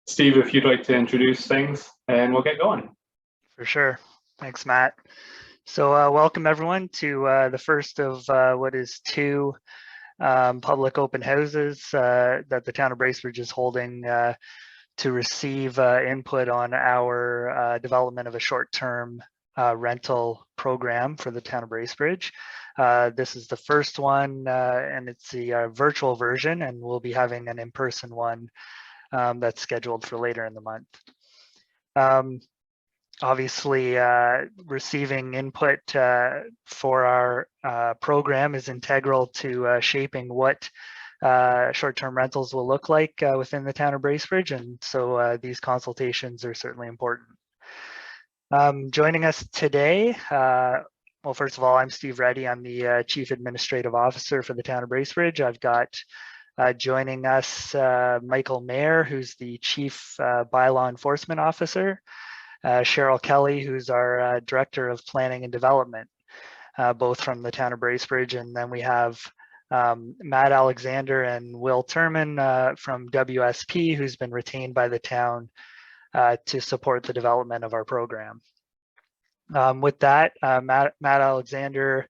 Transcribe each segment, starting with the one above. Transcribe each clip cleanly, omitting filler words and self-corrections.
Steve, if you'd like to introduce things, and we'll get going. For sure. Thanks, Matt. So welcome everyone to the first of what is two public open houses that the town of Bracebridge is holding to receive input on our development of a short-term rental program for the town of Bracebridge. This is the first one and it's the virtual version, and we'll be having an in-person one that's scheduled for later in the month. Obviously, receiving input for our program is integral to shaping what short-term rentals will look like within the town of Bracebridge, and so these consultations are certainly important. Joining us today, well, first of all, I'm Steve Reddy. I'm the Chief Administrative Officer for the town of Bracebridge. I've got joining us Michael Mayer, who's the Chief Bylaw Enforcement Officer, Cheryl Kelly, who's our Director of Planning and Development, both from the town of Bracebridge. And then we have Matt Alexander and Will Turman from WSP, who's been retained by the town to support the development of our program. With that, Matt Alexander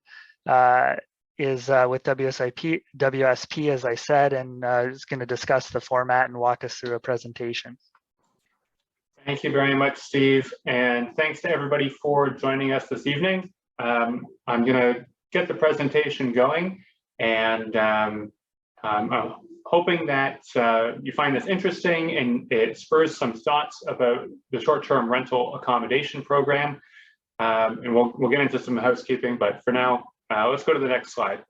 is with WSP, as I said, and is going to discuss the format and walk us through a presentation. Thank you very much, Steve, and thanks to everybody for joining us this evening. I'm going to get the presentation going, and I'm hoping that you find this interesting and it spurs some thoughts about the short-term rental accommodation program. And we'll get into some housekeeping, but for now, let's go to the next slide.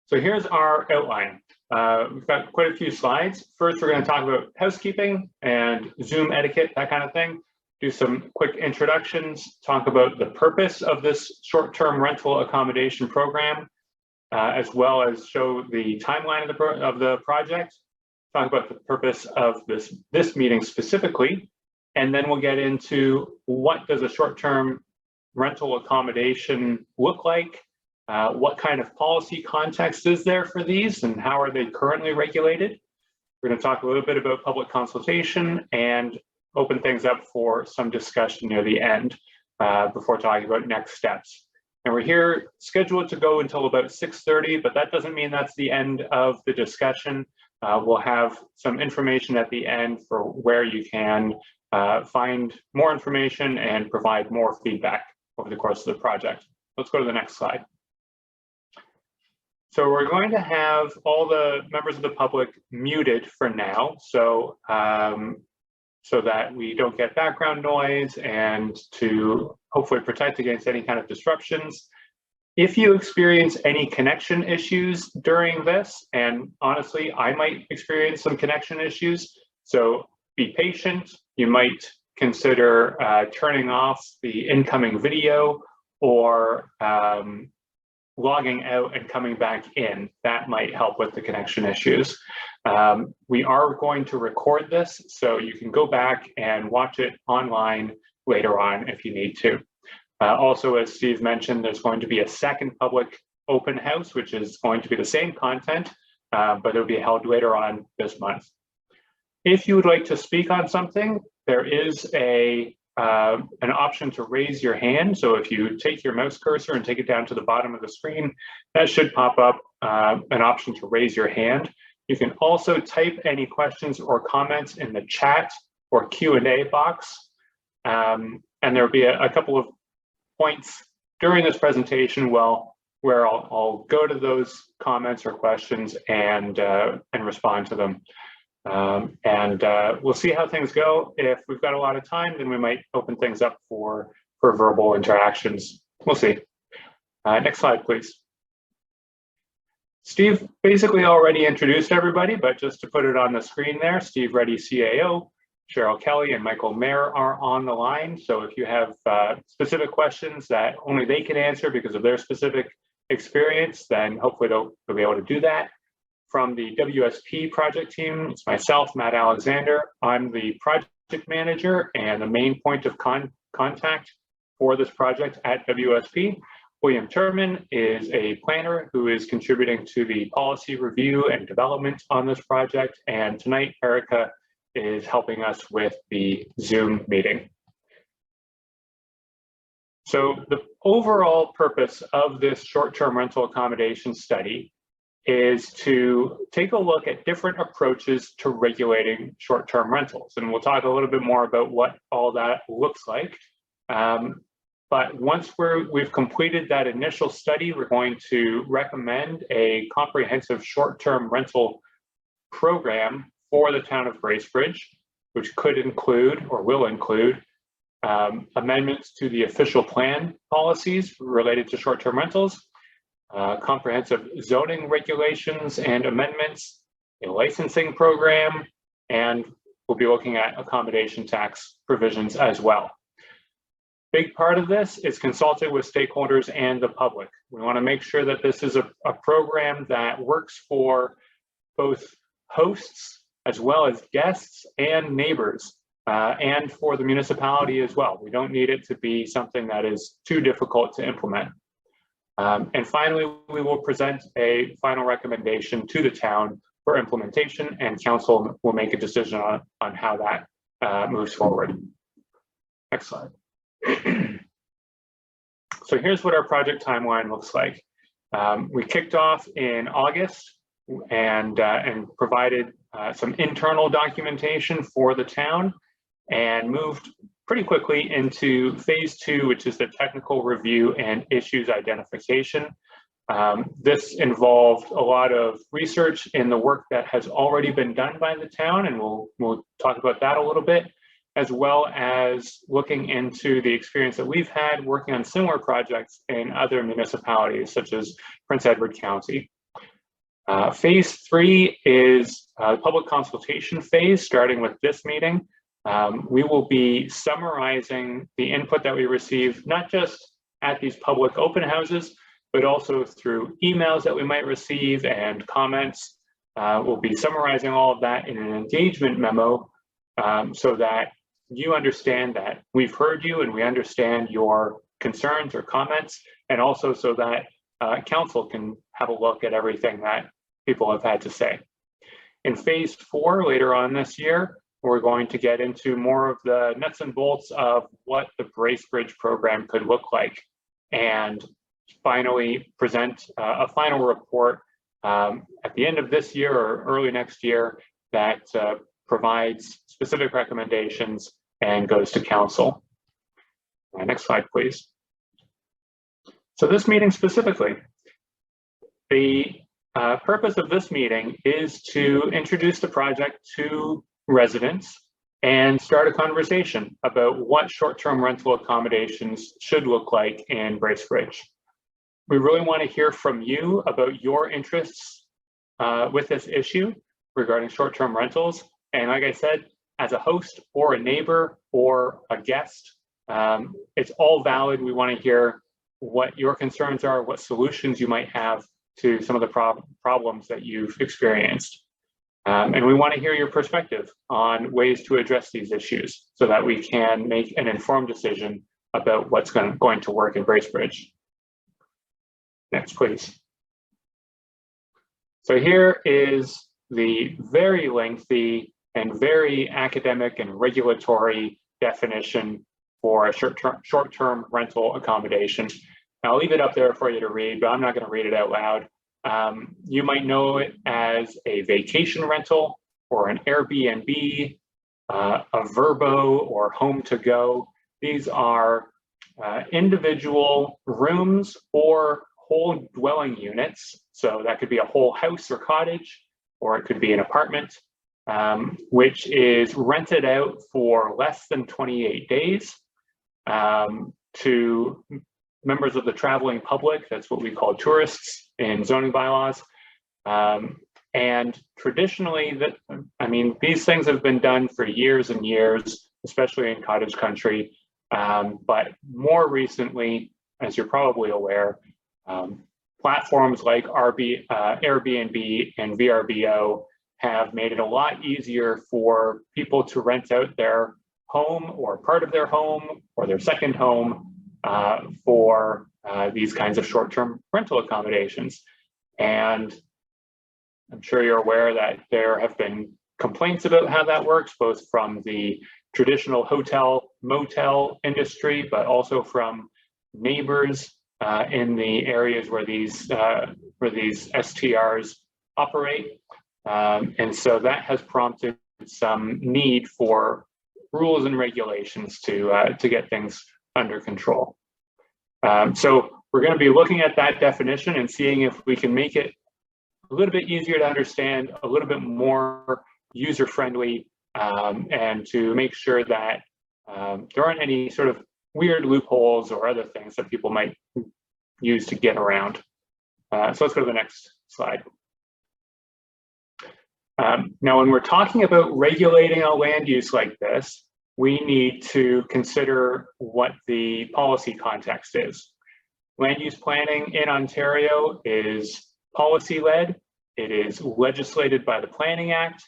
So here's our outline. We've got quite a few slides. First, we're going to talk about housekeeping and Zoom etiquette, that kind of thing. Do some quick introductions, talk about the purpose of this short-term rental accommodation program, as well as show the timeline of the project, talk about the purpose of this meeting specifically, and then we'll get into what does a short-term rental accommodation look like, what kind of policy context is there for these, and how are they currently regulated. We're going to talk a little bit about public consultation and open things up for some discussion near the end before talking about next steps. And we're here scheduled to go until about 6:30, but that doesn't mean that's the end of the discussion. We'll have some information at the end for where you can find more information and provide more feedback over the course of the project. Let's go to the next slide. So we're going to have all the members of the public muted for now, so that we don't get background noise and to hopefully protect against any kind of disruptions. If you experience any connection issues during this, and honestly, I might experience some connection issues, so be patient. You might consider turning off the incoming video or logging out and coming back in. That might help with the connection issues. We are going to record this, so you can go back and watch it online later on if you need to. Also, as Steve mentioned, there's going to be a second public open house, which is going to be the same content, but it'll be held later on this month. If you would like to speak on something, there is an option to raise your hand. So if you take your mouse cursor and take it down to the bottom of the screen, that should pop up an option to raise your hand. You can also type any questions or comments in the chat or Q&A box. And there'll be a couple of points during this presentation where I'll go to those comments or questions and respond to them. We'll see how things go. If we've got a lot of time, then we might open things up for verbal interactions. We'll see. Next slide, please. Steve basically already introduced everybody, but just to put it on the screen there, Steve Reddy, CAO, Cheryl Kelly and Michael Mayer are on the line. So if you have specific questions that only they can answer because of their specific experience, then hopefully they'll be able to do that. From the WSP project team, it's myself, Matt Alexander. I'm the project manager and the main point of contact for this project at WSP. William Turman is a planner who is contributing to the policy review and development on this project. And tonight, Erica is helping us with the Zoom meeting. So the overall purpose of this short-term rental accommodation study is to take a look at different approaches to regulating short-term rentals. And we'll talk a little bit more about what all that looks like. But once we've completed that initial study, we're going to recommend a comprehensive short-term rental program for the town of Bracebridge, which could include or will include amendments to the official plan policies related to short-term rentals, comprehensive zoning regulations and amendments, a licensing program, and we'll be looking at accommodation tax provisions as well. Big part of this is consulting with stakeholders and the public. We want to make sure that this is a program that works for both hosts as well as guests and neighbors, and for the municipality as well. We don't need it to be something that is too difficult to implement. And finally, we will present a final recommendation to the town for implementation, and council will make a decision on how that moves forward. Next slide. So here's what our project timeline looks like. We kicked off in August and provided some internal documentation for the town and moved pretty quickly into phase 2, which is the technical review and issues identification. This involved a lot of research in the work that has already been done by the town, and we'll talk about that a little bit, as well as looking into the experience that we've had working on similar projects in other municipalities, such as Prince Edward County. Phase 3 is the public consultation phase, starting with this meeting. We will be summarizing the input that we receive, not just at these public open houses, but also through emails that we might receive and comments. We'll be summarizing all of that in an engagement memo so that you understand that we've heard you and we understand your concerns or comments, and also so that council can have a look at everything that people have had to say. In phase 4, later on this year, we're going to get into more of the nuts and bolts of what the Bracebridge program could look like, and finally present a final report at the end of this year or early next year that provides specific recommendations and goes to council. Next slide, please. So this meeting specifically, the purpose of this meeting is to introduce the project to residents and start a conversation about what short-term rental accommodations should look like in Bracebridge. We really want to hear from you about your interests with this issue regarding short-term rentals. And like I said, as a host or a neighbor or a guest, it's all valid. We want to hear what your concerns are, what solutions you might have to some of the problems that you've experienced. And we want to hear your perspective on ways to address these issues so that we can make an informed decision about what's going to work in Bracebridge. Next, please. So here is the very lengthy and very academic and regulatory definition for a short-term rental accommodation. I'll leave it up there for you to read, but I'm not going to read it out loud. You might know it as a vacation rental or an Airbnb, a Verbo or home to go. These are individual rooms or whole dwelling units. So that could be a whole house or cottage, or it could be an apartment, which is rented out for less than 28 days to members of the traveling public. That's what we call tourists in zoning bylaws. And traditionally, these things have been done for years and years, especially in cottage country. But more recently, as you're probably aware, platforms like Airbnb and VRBO have made it a lot easier for people to rent out their home or part of their home or their second home for these kinds of short-term rental accommodations. And I'm sure you're aware that there have been complaints about how that works, both from the traditional hotel motel industry, but also from neighbors in the areas where these STRs operate. And so that has prompted some need for rules and regulations to get things under control. So we're going to be looking at that definition and seeing if we can make it a little bit easier to understand, a little bit more user-friendly, and to make sure that there aren't any sort of weird loopholes or other things that people might use to get around. So let's go to the next slide. Now, when we're talking about regulating a land use like this, we need to consider what the policy context is. Land use planning in Ontario is policy-led. It is legislated by the Planning Act,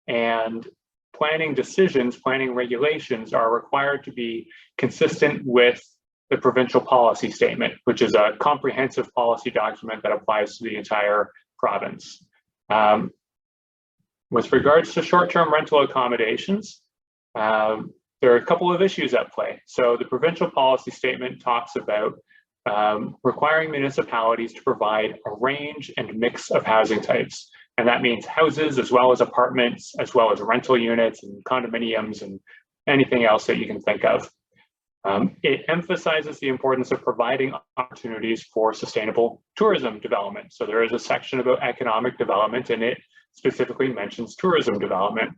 and planning decisions, planning regulations are required to be consistent with the provincial policy statement, which is a comprehensive policy document that applies to the entire province. With regards to short-term rental accommodations, there are a couple of issues at play. So the provincial policy statement talks about requiring municipalities to provide a range and mix of housing types. And that means houses as well as apartments, as well as rental units and condominiums and anything else that you can think of. It emphasizes the importance of providing opportunities for sustainable tourism development. So there is a section about economic development, and it specifically mentions tourism development.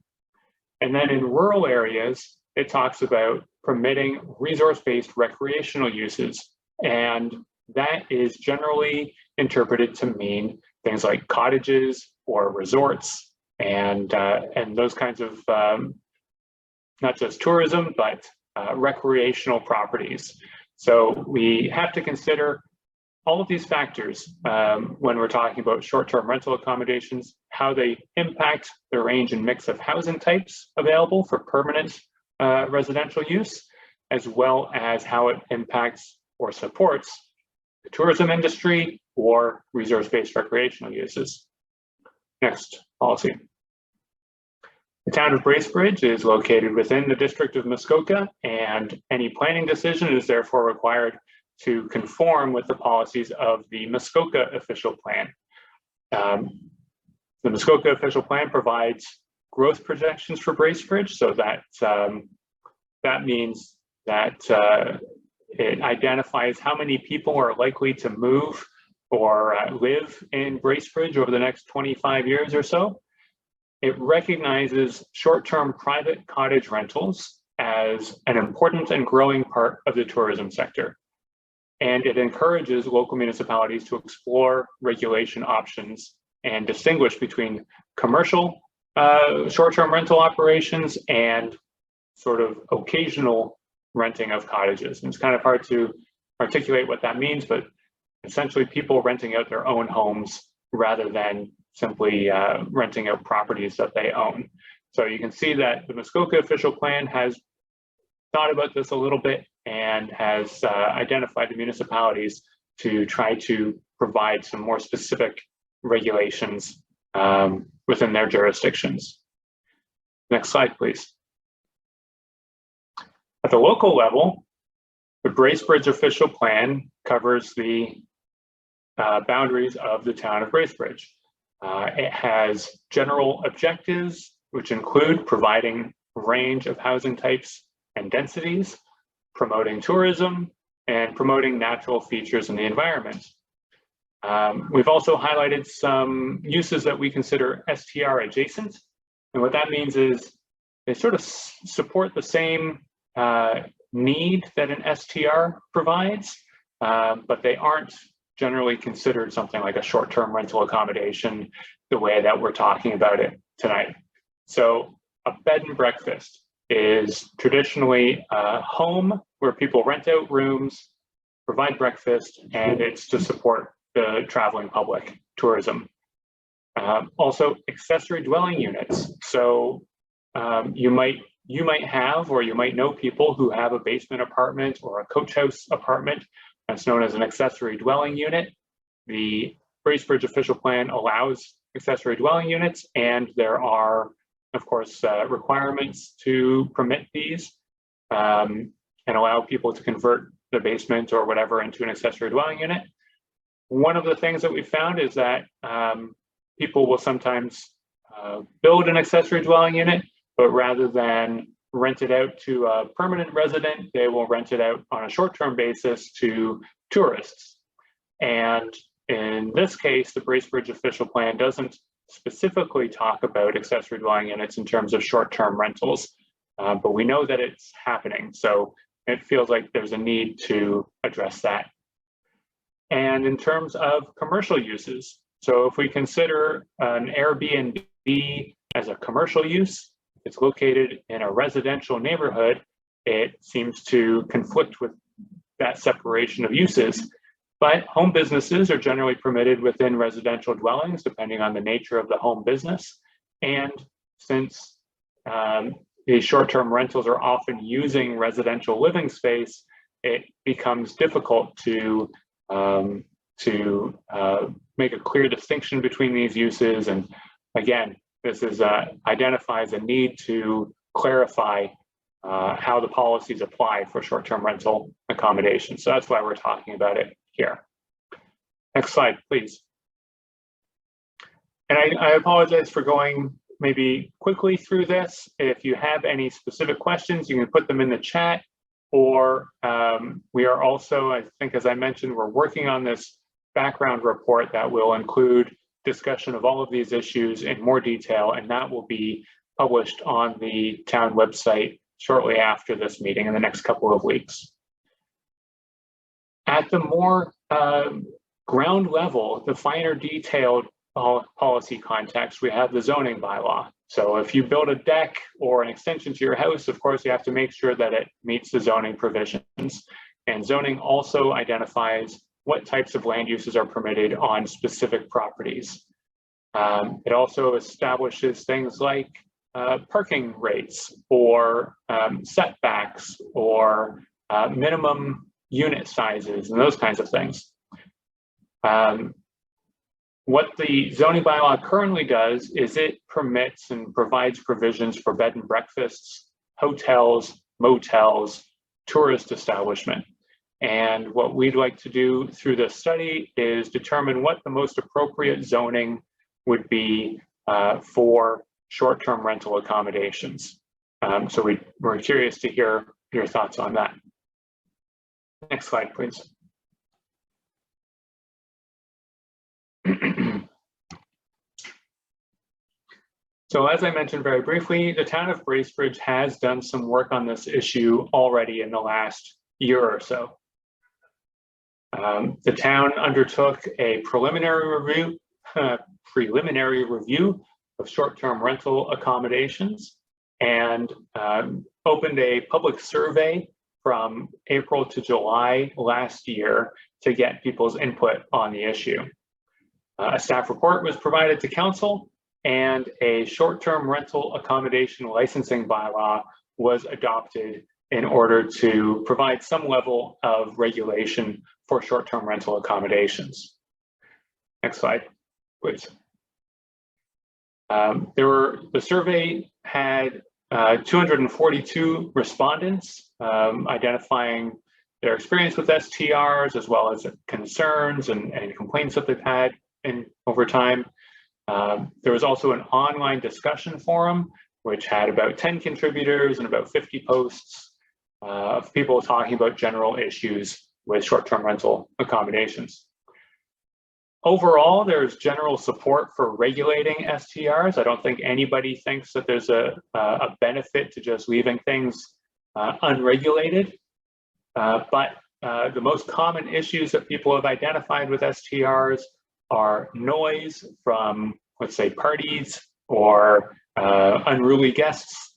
And then in rural areas, it talks about permitting resource-based recreational uses. And that is generally interpreted to mean things like cottages or resorts and those kinds of not just tourism, but recreational properties. So we have to consider all of these factors when we're talking about short-term rental accommodations, how they impact the range and mix of housing types available for permanent residential use, as well as how it impacts or supports the tourism industry or resource-based recreational uses. Next policy. The town of Bracebridge is located within the district of Muskoka, and any planning decision is therefore required to conform with the policies of the Muskoka official plan. The Muskoka official plan provides growth projections for Bracebridge, so that means that it identifies how many people are likely to move or live in Bracebridge over the next 25 years or so. It recognizes short-term private cottage rentals as an important and growing part of the tourism sector. And it encourages local municipalities to explore regulation options and distinguish between commercial short-term rental operations and sort of occasional renting of cottages. And it's kind of hard to articulate what that means, but essentially people renting out their own homes rather than simply renting out properties that they own. So you can see that the Muskoka official plan has thought about this a little bit and has identified the municipalities to try to provide some more specific regulations within their jurisdictions. Next slide, please. At the local level, the Bracebridge official plan covers the boundaries of the town of Bracebridge. It has general objectives, which include providing a range of housing types and densities, promoting tourism, and promoting natural features in the environment. We've also highlighted some uses that we consider STR adjacent. And what that means is they sort of support the same need that an STR provides, but they aren't generally considered something like a short-term rental accommodation the way that we're talking about it tonight. So a bed and breakfast is traditionally a home where people rent out rooms, provide breakfast, and it's to support the traveling public, tourism. Also accessory dwelling units. So you might you might have, or you might know people who have a basement apartment or a coach house apartment that's known as an accessory dwelling unit. The Bracebridge official plan allows accessory dwelling units, and there are, of course, requirements to permit these and allow people to convert the basement or whatever into an accessory dwelling unit. One of the things that we found is that people will sometimes build an accessory dwelling unit, but rather than rent it out to a permanent resident, they will rent it out on a short-term basis to tourists. And in this case, the Bracebridge official plan doesn't specifically talk about accessory dwelling units in terms of short-term rentals, but we know that it's happening. So it feels like there's a need to address that. And in terms of commercial uses, so if we consider an Airbnb as a commercial use, it's located in a residential neighborhood, it seems to conflict with that separation of uses. But home businesses are generally permitted within residential dwellings, depending on the nature of the home business. And since these short-term rentals are often using residential living space, it becomes difficult to make a clear distinction between these uses. And again, this is identifies a need to clarify how the policies apply for short-term rental accommodation. So that's why we're talking about it here. Next slide, please. And I apologize for going maybe quickly through this. If you have any specific questions, you can put them in the chat, or we are also, I think, as I mentioned, we're working on this background report that will include discussion of all of these issues in more detail, and that will be published on the town website shortly after this meeting in the next couple of weeks. At the more ground level, the finer detailed policy context, we have the zoning bylaw. So if you build a deck or an extension to your house, of course, you have to make sure that it meets the zoning provisions. And zoning also identifies what types of land uses are permitted on specific properties. It also establishes things like parking rates or setbacks or minimum unit sizes and those kinds of things. What the zoning bylaw currently does is it permits and provides provisions for bed and breakfasts, hotels, motels, tourist establishment. And what we'd like to do through this study is determine what the most appropriate zoning would be for short-term rental accommodations. So we're curious to hear your thoughts on that. Next slide, please. So as I mentioned very briefly, the town of Bracebridge has done some work on this issue already in the last year or so. The town undertook a preliminary review of short-term rental accommodations and opened a public survey from April to July last year to get people's input on the issue. A staff report was provided to council, and a short-term rental accommodation licensing bylaw was adopted in order to provide some level of regulation for short-term rental accommodations. Next slide, please. The survey had 242 respondents identifying their experience with STRs, as well as concerns and complaints that they've had over time. There was also an online discussion forum, which had about 10 contributors and about 50 posts of people talking about general issues with short-term rental accommodations. Overall, there's general support for regulating STRs. I don't think anybody thinks that there's a benefit to just leaving things unregulated. But the most common issues that people have identified with STRs are noise from, let's say, parties or unruly guests,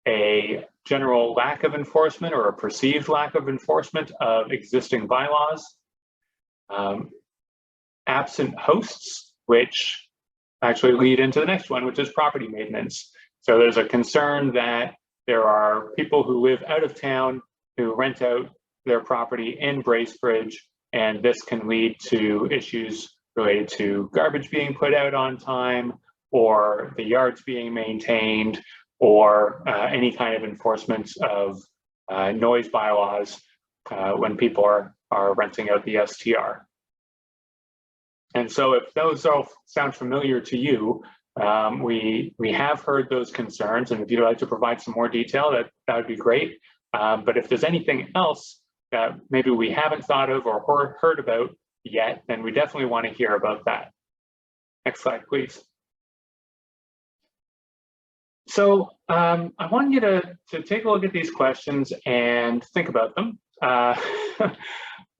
a general lack of enforcement or a perceived lack of enforcement of existing bylaws, absent hosts, which actually lead into the next one, which is property maintenance. So there's a concern that there are people who live out of town who rent out their property in Bracebridge, and this can lead to issues related to garbage being put out on time, or the yards being maintained, or any kind of enforcement of noise bylaws when people are renting out the STR. And so if those all sound familiar to you, we have heard those concerns, and if you'd like to provide some more detail, that would be great. But if there's anything else that maybe we haven't thought of or heard about yet, then we definitely want to hear about that. Next slide, please. So I want you to take a look at these questions and think about them.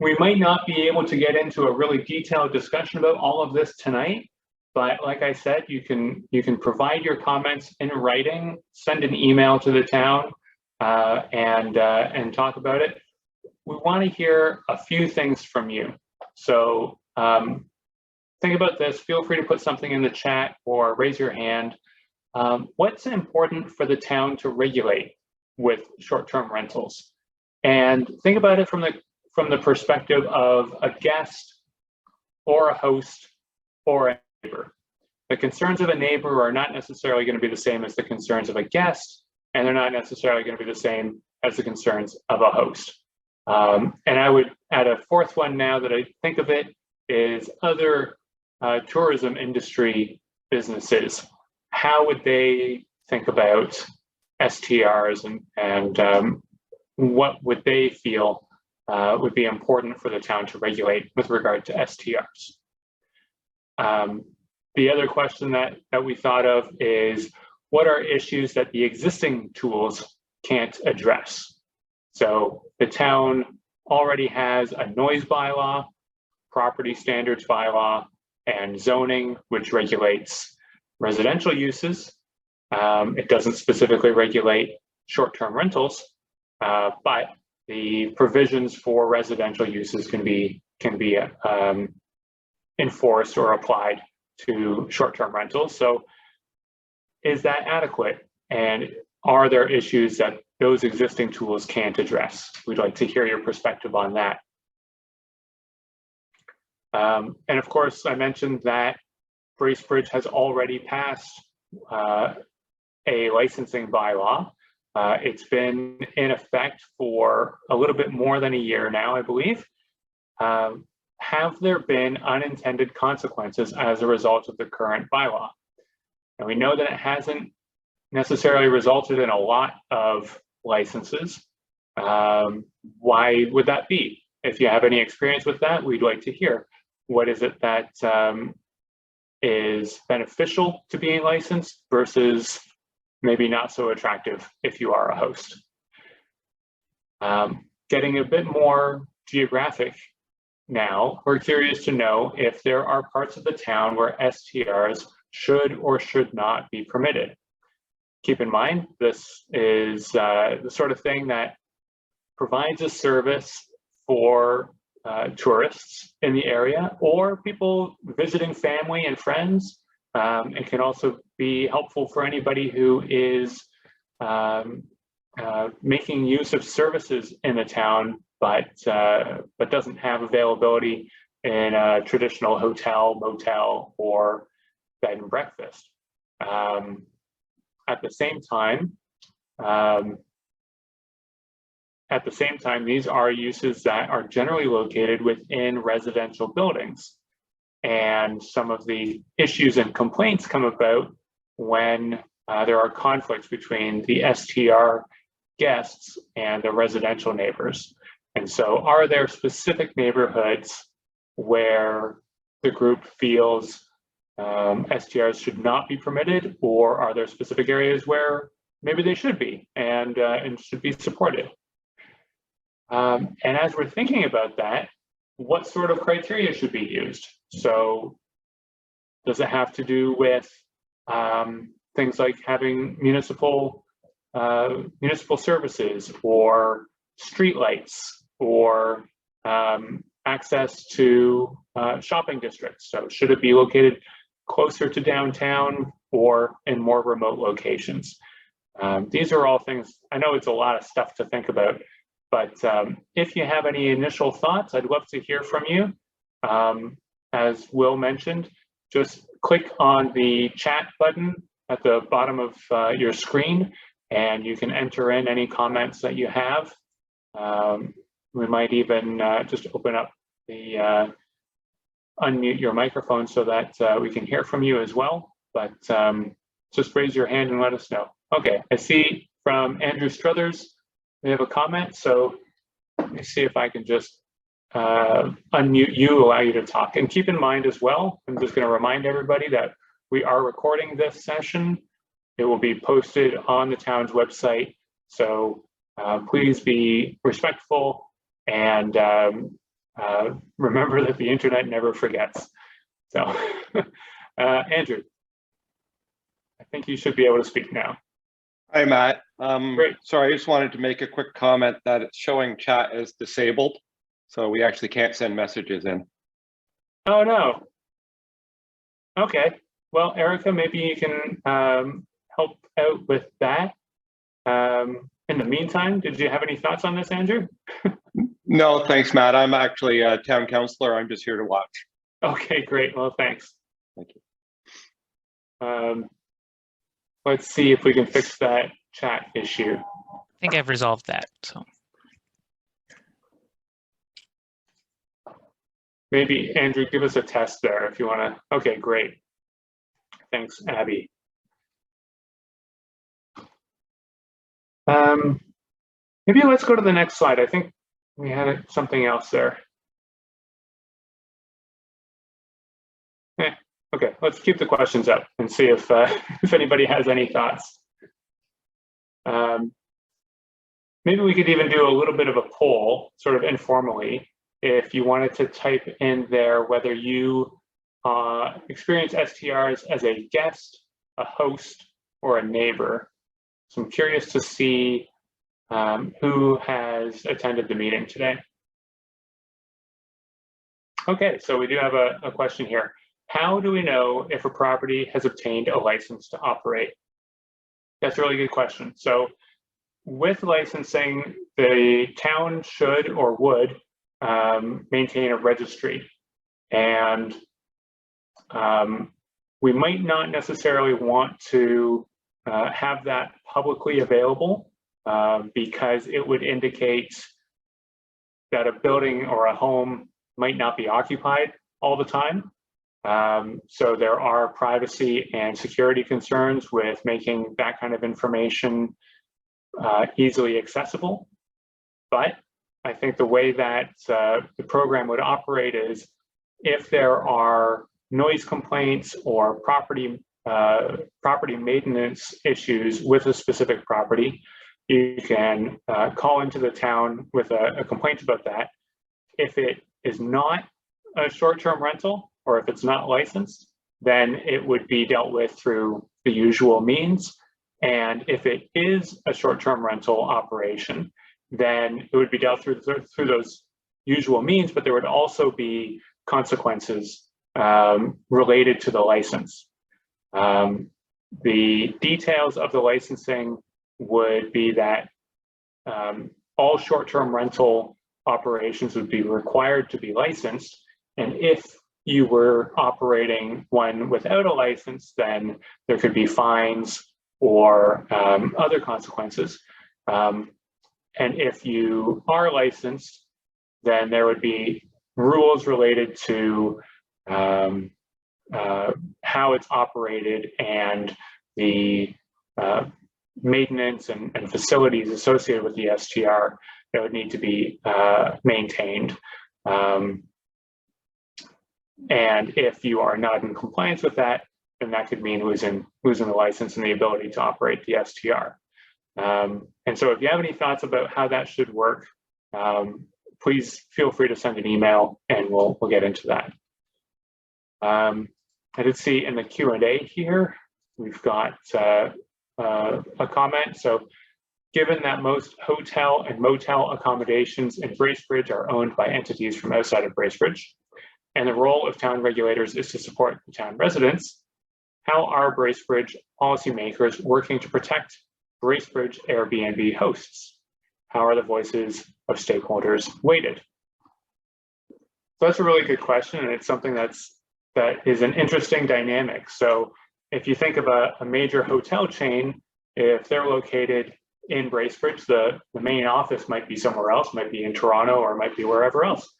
We might not be able to get into a really detailed discussion about all of this tonight, but like I said, you can provide your comments in writing, send an email to the town, and talk about it. We want to hear a few things from you. So think about this. Feel free to put something in the chat or raise your hand. What's important for the town to regulate with short-term rentals? And think about it from the perspective of a guest or a host or a neighbor. The concerns of a neighbor are not necessarily going to be the same as the concerns of a guest, and they're not necessarily going to be the same as the concerns of a host. And I would add a fourth one now that I think of it is other tourism industry businesses. How would they think about STRs and what would they feel would be important for the town to regulate with regard to STRs? The other question that we thought of is, what are issues that the existing tools can't address? So the town already has a noise bylaw, property standards bylaw, and zoning, which regulates residential uses. It doesn't specifically regulate short-term rentals, but the provisions for residential uses can be enforced or applied to short-term rentals. So is that adequate? And are there issues that those existing tools can't address? We'd like to hear your perspective on that. And of course, I mentioned that Bracebridge has already passed a licensing bylaw. It's been in effect for a little bit more than a year now, I believe. Have there been unintended consequences as a result of the current bylaw? And we know that it hasn't necessarily resulted in a lot of licenses. Why would that be? If you have any experience with that, we'd like to hear. What is it that is beneficial to being licensed versus maybe not so attractive if you are a host? Getting a bit more geographic now, we're curious to know if there are parts of the town where STRs should or should not be permitted. Keep in mind, this is the sort of thing that provides a service for tourists in the area or people visiting family and friends. It can also be helpful for anybody who is making use of services in the town, but doesn't have availability in a traditional hotel, motel, or bed and breakfast. At the same time, these are uses that are generally located within residential buildings. And some of the issues and complaints come about when there are conflicts between the STR guests and the residential neighbors. And so are there specific neighborhoods where the group feels STRs should not be permitted, or are there specific areas where maybe they should be and should be supported? And as we're thinking about that, what sort of criteria should be used? So does it have to do with things like having municipal services or streetlights or access to shopping districts? So should it be located closer to downtown or in more remote locations? These are all things, I know it's a lot of stuff to think about, but if you have any initial thoughts, I'd love to hear from you. As Will mentioned, just click on the chat button at the bottom of your screen, and you can enter in any comments that you have. We might even just open up the unmute your microphone so that we can hear from you as well. But just raise your hand and let us know. Okay, I see from Andrew Struthers, we have a comment. So let me see if I can just unmute you, allow you to talk. And keep in mind as well, I'm just going to remind everybody that we are recording this session. It will be posted on the town's website. So please be respectful and remember that the internet never forgets. So Andrew, I think you should be able to speak now. Hi, Matt. Great. Sorry, I just wanted to make a quick comment that it's showing chat as disabled. So we actually can't send messages in. Oh, no. Okay. Well, Erica, maybe you can help out with that. In the meantime, did you have any thoughts on this, Andrew? No, thanks, Matt. I'm actually a town councillor. I'm just here to watch. Okay, great. Well, thanks. Thank you. Let's see if we can fix that chat issue. I think I've resolved that. So maybe Andrew, give us a test there if you want to. Okay, great. Thanks, Abby. Maybe let's go to the next slide. I think we had something else there. Okay, let's keep the questions up and see if anybody has any thoughts. Maybe we could even do a little bit of a poll, sort of informally, if you wanted to type in there whether you experience STRs as a guest, a host, or a neighbor. So I'm curious to see who has attended the meeting today. Okay, so we do have a question here. How do we know if a property has obtained a license to operate? That's a really good question. So with licensing, the town should or would maintain a registry. And we might not necessarily want to have that publicly available because it would indicate that a building or a home might not be occupied all the time. So there are privacy and security concerns with making that kind of information easily accessible. But I think the way that the program would operate is if there are noise complaints or property maintenance issues with a specific property, you can call into the town with a complaint about that. If it is not a short-term rental, or if it's not licensed, then it would be dealt with through the usual means. And if it is a short-term rental operation, then it would be dealt through those usual means, but there would also be consequences related to the license. The details of the licensing would be that all short-term rental operations would be required to be licensed. And if you were operating one without a license, then there could be fines or other consequences. And if you are licensed, then there would be rules related to how it's operated and the maintenance and facilities associated with the STR that would need to be maintained. And if you are not in compliance with that, then that could mean losing the license and the ability to operate the STR. And so if you have any thoughts about how that should work, please feel free to send an email and we'll get into that. I did see in the Q&A here, we've got a comment. So given that most hotel and motel accommodations in Bracebridge are owned by entities from outside of Bracebridge, and the role of town regulators is to support the town residents, how are Bracebridge policymakers working to protect Bracebridge Airbnb hosts? How are the voices of stakeholders weighted? So that's a really good question, and it's something that is an interesting dynamic. So if you think of a major hotel chain, if they're located in Bracebridge, the main office might be somewhere else, might be in Toronto, or might be wherever else.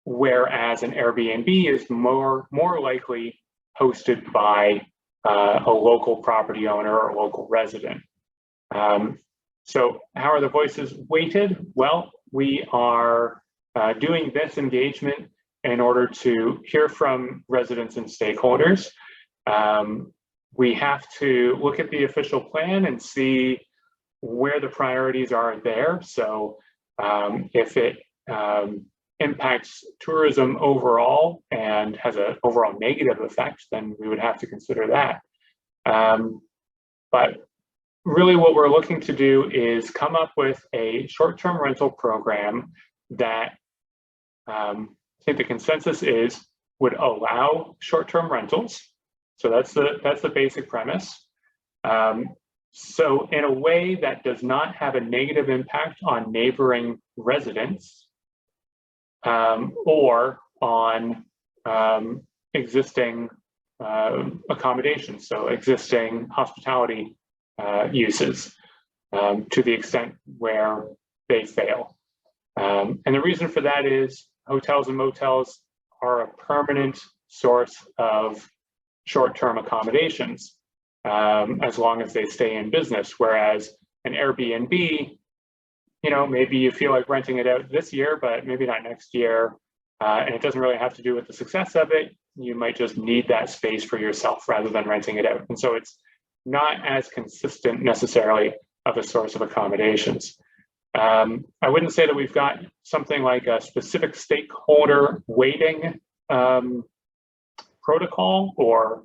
Whereas an Airbnb is more likely hosted by a local property owner or local resident. So how are the voices weighted? Well, we are doing this engagement in order to hear from residents and stakeholders. We have to look at the official plan and see where the priorities are there. So if it impacts tourism overall and has an overall negative effect, then we would have to consider that. But really what we're looking to do is come up with a short-term rental program that I think the consensus is would allow short-term rentals. So that's the basic premise. So in a way that does not have a negative impact on neighboring residents or on existing accommodations, so existing hospitality uses to the extent where they fail. And the reason for that is hotels and motels are a permanent source of short-term accommodations as long as they stay in business, whereas an Airbnb, you know, maybe you feel like renting it out this year, but maybe not next year, and it doesn't really have to do with the success of it. You might just need that space for yourself rather than renting it out. And so it's not as consistent necessarily of a source of accommodations. I wouldn't say that we've got something like a specific stakeholder weighting protocol or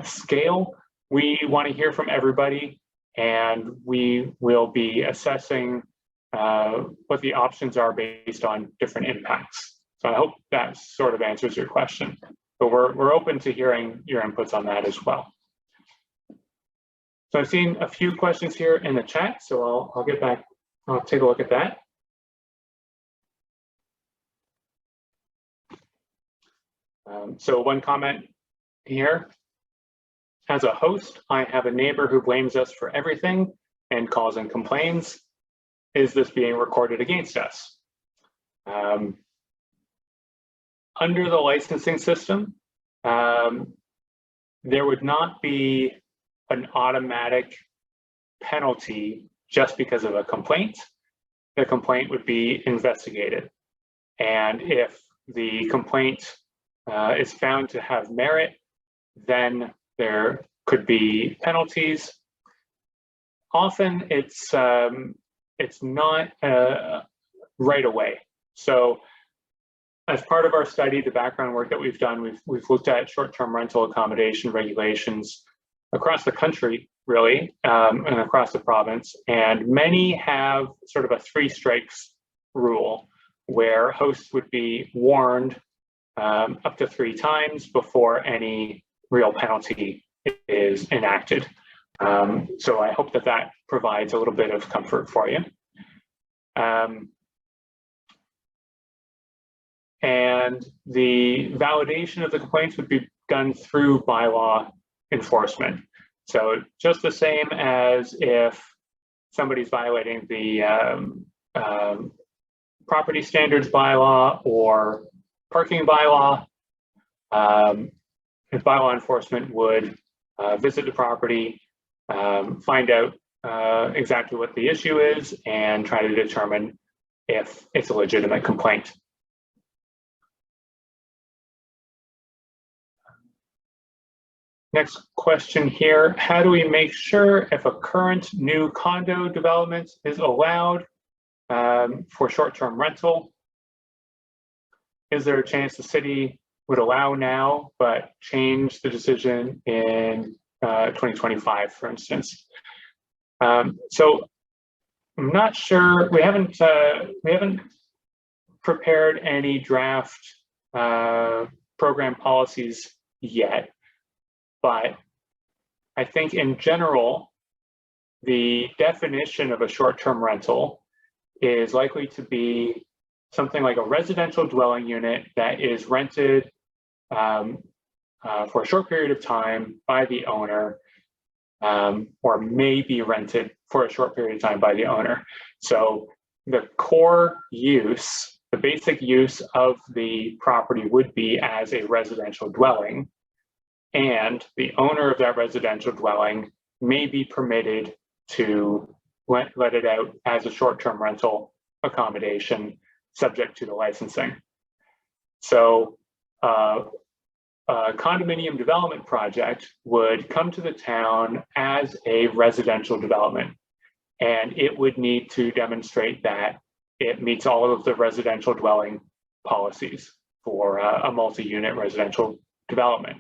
scale. We want to hear from everybody, and we will be assessing what the options are based on different impacts. So I hope that sort of answers your question, but we're open to hearing your inputs on that as well. So I've seen a few questions here in the chat, so I'll get back. I'll take a look at that. So one comment here. As a host, I have a neighbor who blames us for everything and calls and complains. Is this being recorded against us? Under the licensing system, there would not be an automatic penalty just because of a complaint. The complaint would be investigated. And if the complaint is found to have merit, then there could be penalties. Often it's not right away. So as part of our study, the background work that we've done, we've looked at short-term rental accommodation regulations across the country, really, and across the province. And many have sort of a 3 strikes rule where hosts would be warned up to 3 times before any real penalty is enacted. So I hope that that provides a little bit of comfort for you. And the validation of the complaints would be done through bylaw enforcement. So just the same as if somebody's violating the property standards bylaw or parking bylaw, if bylaw enforcement would visit the property, find out exactly what the issue is, and try to determine if it's a legitimate complaint. Next question here, how do we make sure if a current new condo development is allowed for short-term rental? Is there a chance the city would allow now, but change the decision in 2025, for instance? So I'm not sure, we haven't prepared any draft program policies yet. But I think in general, the definition of a short-term rental is likely to be something like a residential dwelling unit that is rented for a short period of time by the owner, or may be rented for a short period of time by the owner. So the core use, the basic use of the property would be as a residential dwelling, and the owner of that residential dwelling may be permitted to let it out as a short-term rental accommodation subject to the licensing. So a condominium development project would come to the town as a residential development, and it would need to demonstrate that it meets all of the residential dwelling policies for a multi-unit residential development.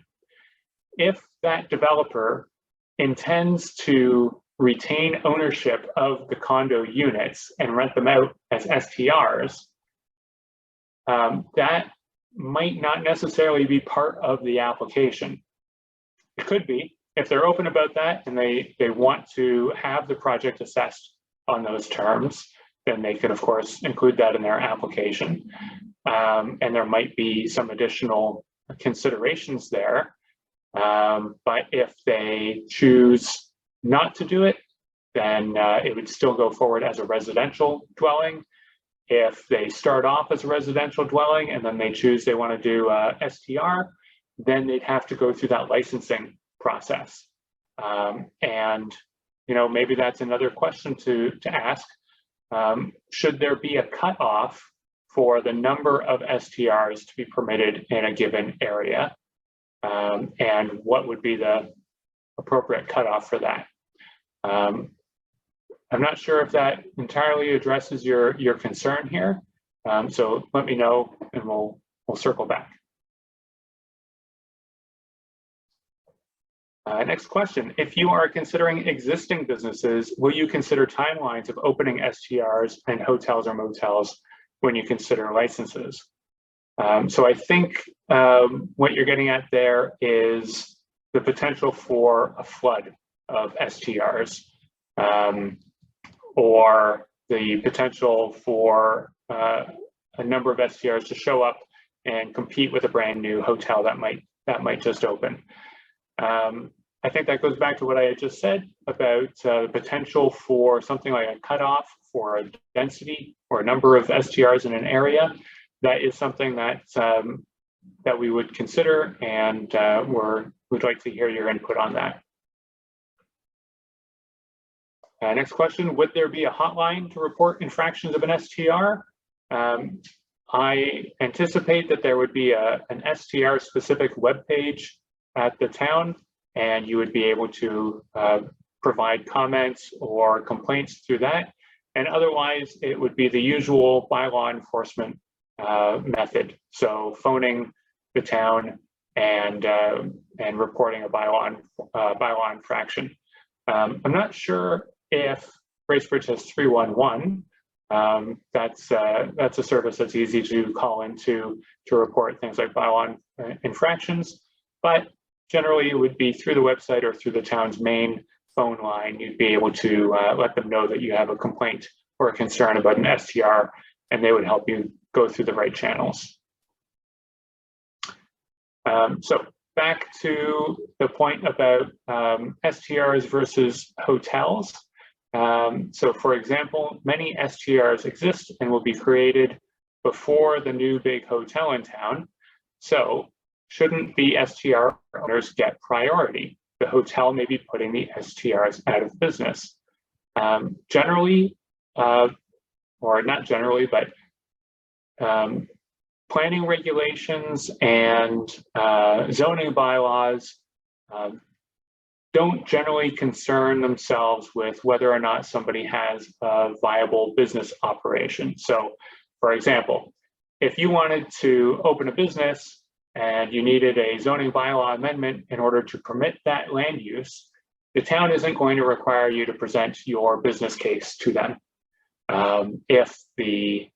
If that developer intends to retain ownership of the condo units and rent them out as STRs, that might not necessarily be part of the application. It could be, if they're open about that and they want to have the project assessed on those terms, then they could of course include that in their application. And there might be some additional considerations there. But if they choose not to do it, then it would still go forward as a residential dwelling. If they start off as a residential dwelling and then they choose they want to do STR, then they'd have to go through that licensing process. And maybe that's another question to ask. Should there be a cutoff for the number of STRs to be permitted in a given area? And what would be the appropriate cutoff for that? I'm not sure if that entirely addresses your concern here. So let me know and we'll circle back. Next question. If you are considering existing businesses, will you consider timelines of opening STRs and hotels or motels when you consider licenses? So I think what you're getting at there is the potential for a flood of STRs, or the potential for a number of STRs to show up and compete with a brand new hotel that might just open. I think that goes back to what I had just said about the potential for something like a cutoff for a density or a number of STRs in an area. That is something that that we would consider, and we'd like to hear your input on that. Next question, would there be a hotline to report infractions of an STR? I anticipate that there would be an STR specific webpage at the town, and you would be able to provide comments or complaints through that. And otherwise, it would be the usual bylaw enforcement method. So phoning the town and reporting a bylaw infraction. I'm not sure if Bracebridge has 311. That's a service that's easy to call into to report things like bylaw infractions, but generally it would be through the website or through the town's main phone line. You'd be able to let them know that you have a complaint or a concern about an STR, and they would help you go through the right channels. So back to the point about STRs versus hotels. So for example, many STRs exist and will be created before the new big hotel in town. So shouldn't the STR owners get priority? The hotel may be putting the STRs out of business. Generally, or not generally, but planning regulations and zoning bylaws don't generally concern themselves with whether or not somebody has a viable business operation. So, for example, if you wanted to open a business and you needed a zoning bylaw amendment in order to permit that land use, the town isn't going to require you to present your business case to them. If the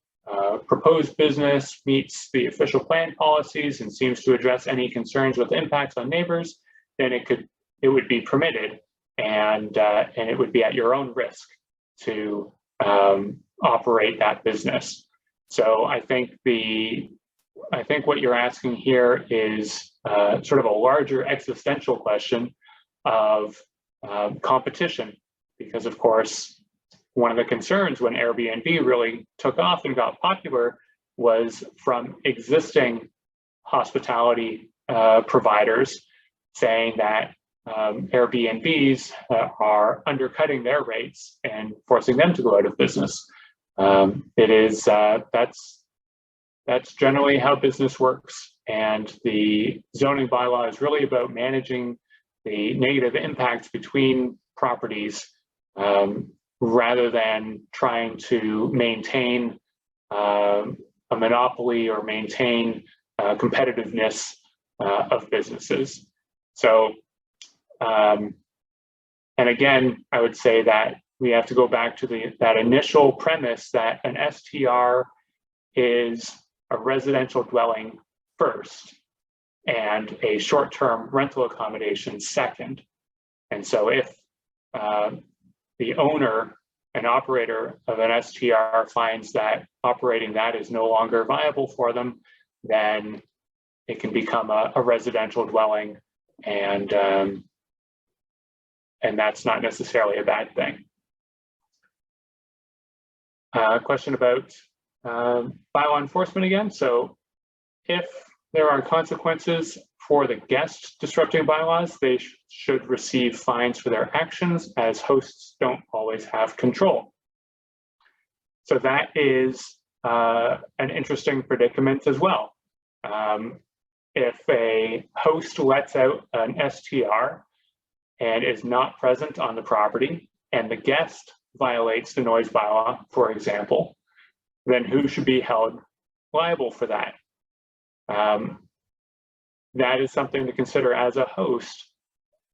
proposed business meets the official plan policies and seems to address any concerns with impacts on neighbors, then it could it would be permitted, and it would be at your own risk to operate that business. So I think what you're asking here is sort of a larger existential question of competition, because of course, one of the concerns when Airbnb really took off and got popular was from existing hospitality providers saying that Airbnbs are undercutting their rates and forcing them to go out of business. That's generally how business works, and the zoning bylaw is really about managing the negative impacts between properties rather than trying to maintain a monopoly or maintain competitiveness of businesses. So, and again, I would say that we have to go back to that initial premise that an STR is a residential dwelling first and a short-term rental accommodation second. And so if the owner and operator of an STR finds that operating that is no longer viable for them, then it can become a residential dwelling, and that's not necessarily a bad thing. Question about bylaw enforcement again. So if there are consequences for the guest disrupting bylaws, they should receive fines for their actions, as hosts don't always have control. So that is an interesting predicament as well. If a host lets out an STR and is not present on the property, and the guest violates the noise bylaw, for example, then who should be held liable for that? That is something to consider as a host.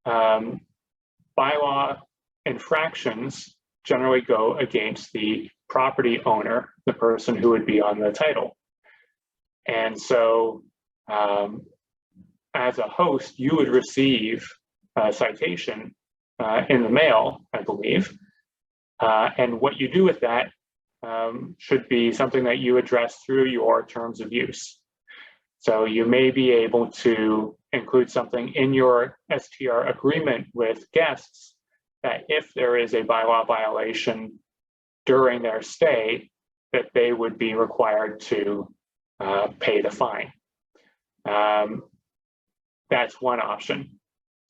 Bylaw infractions generally go against the property owner, the person who would be on the title. And so as a host, you would receive a citation in the mail, I believe. And what you do with that should be something that you address through your terms of use. So you may be able to include something in your STR agreement with guests that if there is a bylaw violation during their stay, that they would be required to pay the fine. That's one option.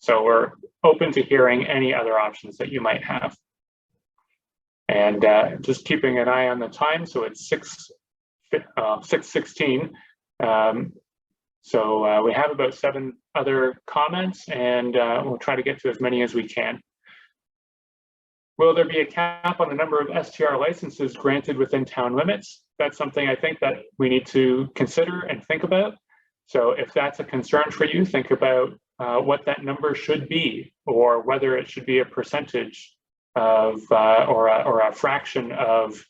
So we're open to hearing any other options that you might have. And just keeping an eye on the time, so it's 6:16. So we have about 7 other comments, and we'll try to get to as many as we can. Will there be a cap on the number of STR licenses granted within town limits? That's something I think that we need to consider and think about. So if that's a concern for you, think about what that number should be, or whether it should be a percentage of or a fraction of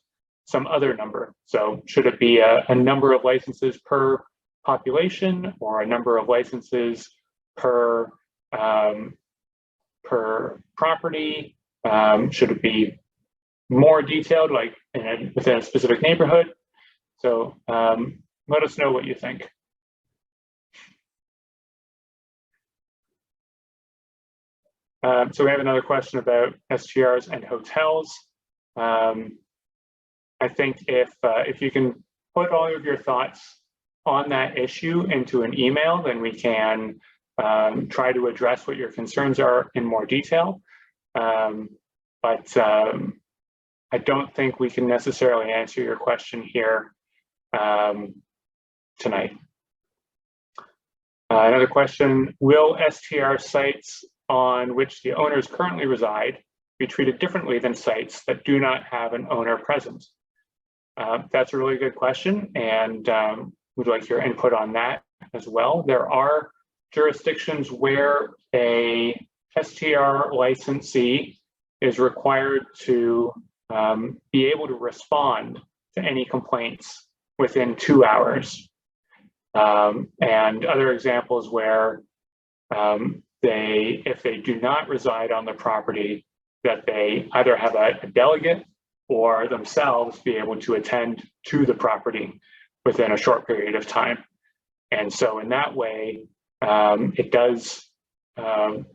some other number. So should it be a number of licenses per population, or a number of licenses per property? Should it be more detailed, like within a specific neighborhood? So let us know what you think. So we have another question about STRs and hotels. I think if you can put all of your thoughts on that issue into an email, then we can try to address what your concerns are in more detail. But I don't think we can necessarily answer your question here tonight. Another question, will STR sites on which the owners currently reside be treated differently than sites that do not have an owner present? That's a really good question, and we'd like your input on that as well. There are jurisdictions where a STR licensee is required to be able to respond to any complaints within 2 hours. And other examples where if they do not reside on the property, that they either have a delegate or themselves be able to attend to the property within a short period of time. And so in that way, it does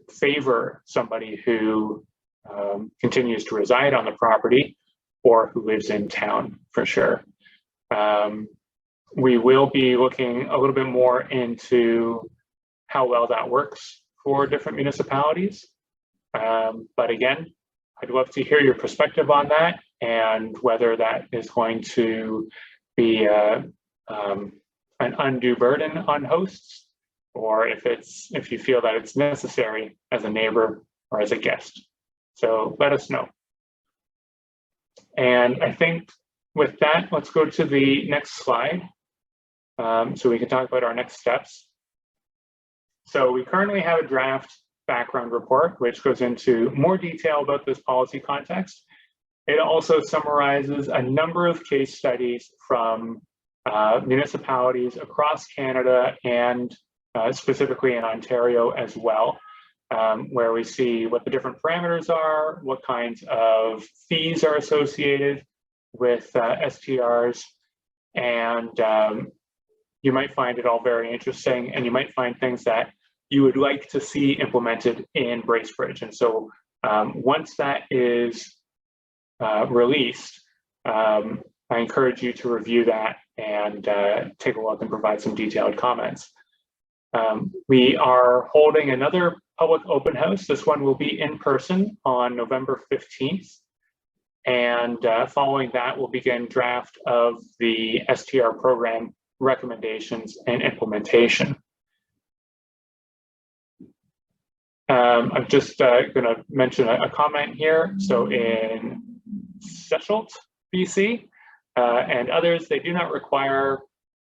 favor somebody who continues to reside on the property or who lives in town for sure. We will be looking a little bit more into how well that works for different municipalities. But again, I'd love to hear your perspective on that and whether that is going to be an undue burden on hosts, or if you feel that it's necessary as a neighbor or as a guest. So let us know. And I think with that, let's go to the next slide so we can talk about our next steps. So we currently have a draft background report, which goes into more detail about this policy context. It also summarizes a number of case studies from municipalities across Canada and specifically in Ontario as well, where we see what the different parameters are, what kinds of fees are associated with STRs, and you might find it all very interesting, and you might find things that you would like to see implemented in Bracebridge. And so once that is released, I encourage you to review that and take a look and provide some detailed comments. We are holding another public open house. This one will be in person on November 15th. And following that, we'll begin draft of the STR program recommendations and implementation. I'm just going to mention a comment here. So in Sechelt, BC, and others, they do not require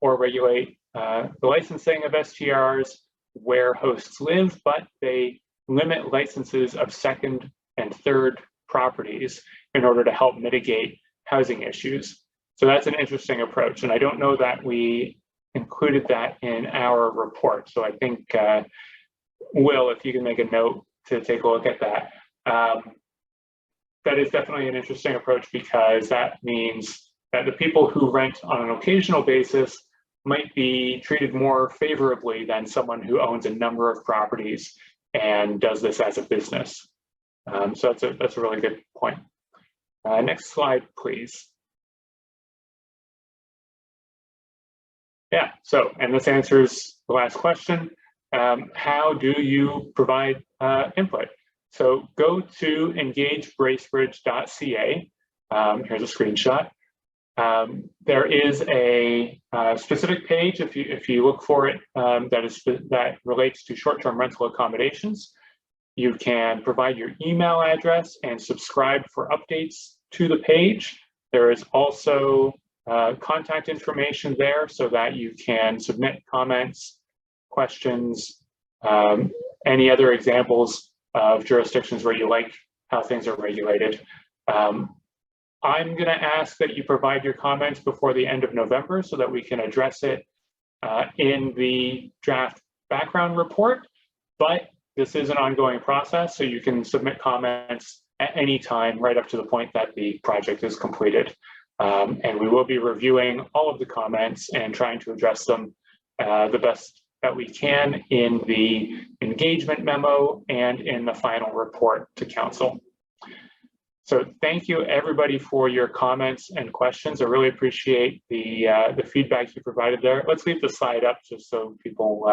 or regulate the licensing of STRs where hosts live, but they limit licenses of second and third properties in order to help mitigate housing issues. So that's an interesting approach. And I don't know that we included that in our report. So I think, Will, if you can make a note to take a look at that. That is definitely an interesting approach, because that means that the people who rent on an occasional basis might be treated more favorably than someone who owns a number of properties and does this as a business. So that's a really good point. Next slide, please. Yeah, so, and this answers the last question. How do you provide input? So go to engagebracebridge.ca. Here's a screenshot. There is a specific page, if you look for it, that relates to short-term rental accommodations. You can provide your email address and subscribe for updates to the page. There is also contact information there so that you can submit comments, questions, any other examples of jurisdictions where you like how things are regulated. I'm going to ask that you provide your comments before the end of November so that we can address it in the draft background report, but this is an ongoing process, so you can submit comments at any time right up to the point that the project is completed. And we will be reviewing all of the comments and trying to address them the best that we can in the engagement memo and in the final report to council. So thank you everybody for your comments and questions. I really appreciate the feedback you provided there. Let's leave the slide up just so people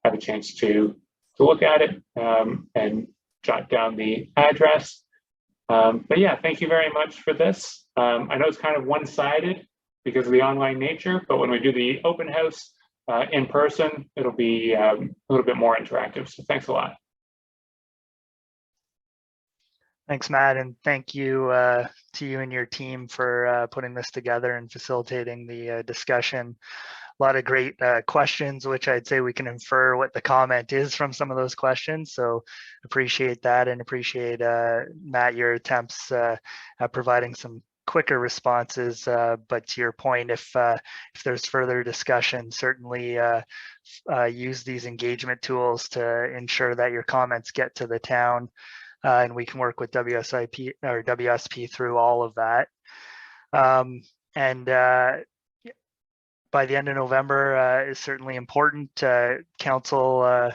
have a chance to look at it and jot down the address. But yeah, thank you very much for this. I know it's kind of one-sided because of the online nature, but when we do the open house in person, it'll be a little bit more interactive. So thanks a lot. Thanks, Matt, and thank you to you and your team for putting this together and facilitating the discussion. A lot of great questions, which I'd say we can infer what the comment is from some of those questions. So appreciate that, and appreciate, Matt, your attempts at providing some quicker responses. But to your point, if there's further discussion, certainly use these engagement tools to ensure that your comments get to the town, and we can work with WSP through all of that. And by the end of November is certainly important. Council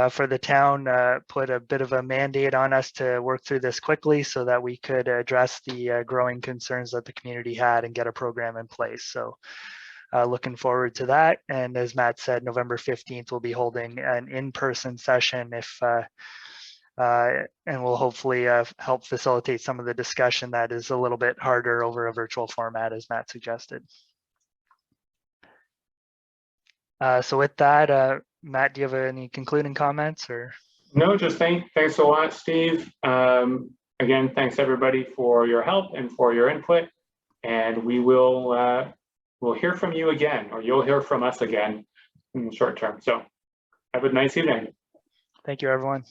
for the town put a bit of a mandate on us to work through this quickly so that we could address the growing concerns that the community had and get a program in place. So looking forward to that. And as Matt said, November 15th, we'll be holding an in-person session and we'll hopefully help facilitate some of the discussion that is a little bit harder over a virtual format, as Matt suggested. So with that, Matt, do you have any concluding comments or? No, just thanks a lot, Steve. Again, thanks everybody for your help and for your input. And we will we'll hear from you again, or you'll hear from us again in the short term. So have a nice evening. Thank you, everyone.